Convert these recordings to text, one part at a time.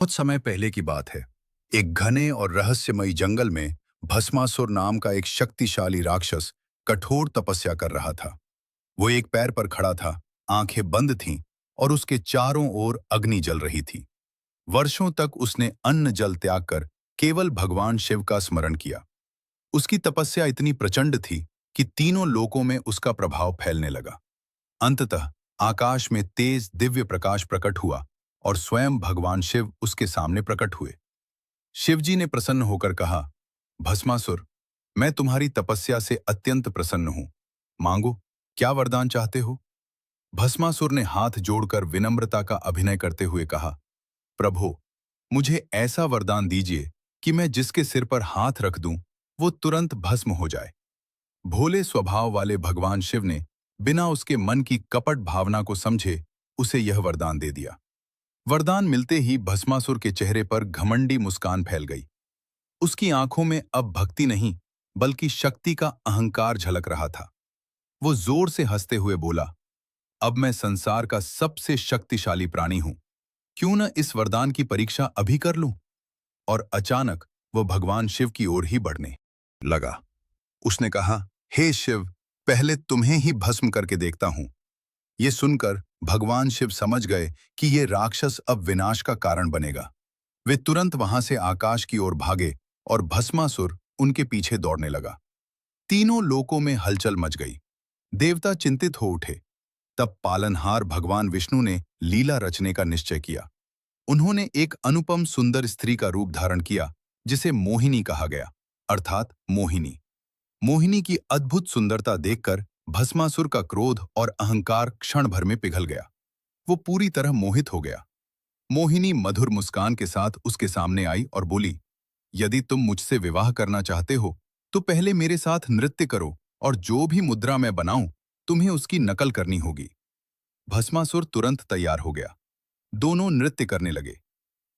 कुछ समय पहले की बात है। एक घने और रहस्यमयी जंगल में भस्मासुर नाम का एक शक्तिशाली राक्षस कठोर तपस्या कर रहा था। वो एक पैर पर खड़ा था, आंखें बंद थीं और उसके चारों ओर अग्नि जल रही थी। वर्षों तक उसने अन्न जल त्याग कर केवल भगवान शिव का स्मरण किया। उसकी तपस्या इतनी प्रचंड थी कि तीनों लोकों में उसका प्रभाव फैलने लगा। अंततः आकाश में तेज दिव्य प्रकाश प्रकट हुआ और स्वयं भगवान शिव उसके सामने प्रकट हुए। शिवजी ने प्रसन्न होकर कहा, भस्मासुर, मैं तुम्हारी तपस्या से अत्यंत प्रसन्न हूं। मांगो, क्या वरदान चाहते हो? भस्मासुर ने हाथ जोड़कर विनम्रता का अभिनय करते हुए कहा, प्रभु, मुझे ऐसा वरदान दीजिए कि मैं जिसके सिर पर हाथ रख दूं, वो तुरंत भस्म हो जाए। भोले स्वभाव वाले भगवान शिव ने बिना उसके मन की कपट भावना को समझे उसे यह वरदान दे दिया। वरदान मिलते ही भस्मासुर के चेहरे पर घमंडी मुस्कान फैल गई। उसकी आंखों में अब भक्ति नहीं, बल्कि शक्ति का अहंकार झलक रहा था। वो जोर से हंसते हुए बोला, अब मैं संसार का सबसे शक्तिशाली प्राणी हूं। क्यों न इस वरदान की परीक्षा अभी कर लूं? और अचानक वो भगवान शिव की ओर ही बढ़ने लगा। उसने कहा, हे शिव, पहले तुम्हें ही भस्म करके देखता हूं। ये सुनकर भगवान शिव समझ गए कि ये राक्षस अब विनाश का कारण बनेगा। वे तुरंत वहां से आकाश की ओर भागे और भस्मासुर उनके पीछे दौड़ने लगा। तीनों लोकों में हलचल मच गई। देवता चिंतित हो उठे। तब पालनहार भगवान विष्णु ने लीला रचने का निश्चय किया। उन्होंने एक अनुपम सुंदर स्त्री का रूप धारण किया, जिसे मोहिनी कहा गया, अर्थात मोहिनी। मोहिनी की अद्भुत सुंदरता देखकर भस्मासुर का क्रोध और अहंकार क्षण भर में पिघल गया। वो पूरी तरह मोहित हो गया। मोहिनी मधुर मुस्कान के साथ उसके सामने आई और बोली, यदि तुम मुझसे विवाह करना चाहते हो तो पहले मेरे साथ नृत्य करो और जो भी मुद्रा मैं बनाऊं तुम्हें उसकी नकल करनी होगी। भस्मासुर तुरंत तैयार हो गया। दोनों नृत्य करने लगे।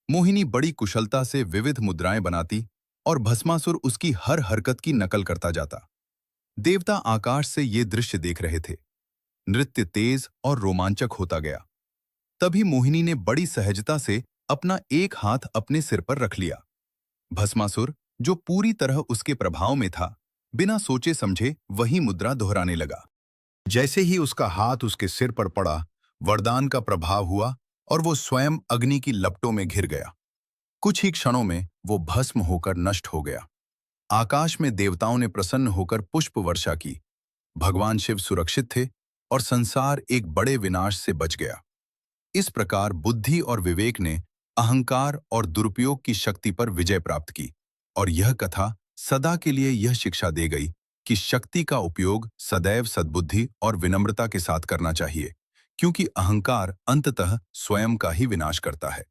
मोहिनी बड़ी कुशलता से विविध मुद्राएं बनाती और भस्मासुर उसकी हर हरकत की नकल करता जाता। देवता आकाश से ये दृश्य देख रहे थे। नृत्य तेज और रोमांचक होता गया। तभी मोहिनी ने बड़ी सहजता से अपना एक हाथ अपने सिर पर रख लिया। भस्मासुर, जो पूरी तरह उसके प्रभाव में था, बिना सोचे समझे वही मुद्रा दोहराने लगा। जैसे ही उसका हाथ उसके सिर पर पड़ा, वरदान का प्रभाव हुआ और वो स्वयं अग्नि की लपटों में घिर गया। कुछ ही क्षणों में वो भस्म होकर नष्ट हो गया। आकाश में देवताओं ने प्रसन्न होकर पुष्प वर्षा की। भगवान शिव सुरक्षित थे और संसार एक बड़े विनाश से बच गया। इस प्रकार बुद्धि और विवेक ने अहंकार और दुरुपयोग की शक्ति पर विजय प्राप्त की और यह कथा सदा के लिए यह शिक्षा दे गई कि शक्ति का उपयोग सदैव सद्बुद्धि और विनम्रता के साथ करना चाहिए, क्योंकि अहंकार अंततः स्वयं का ही विनाश करता है।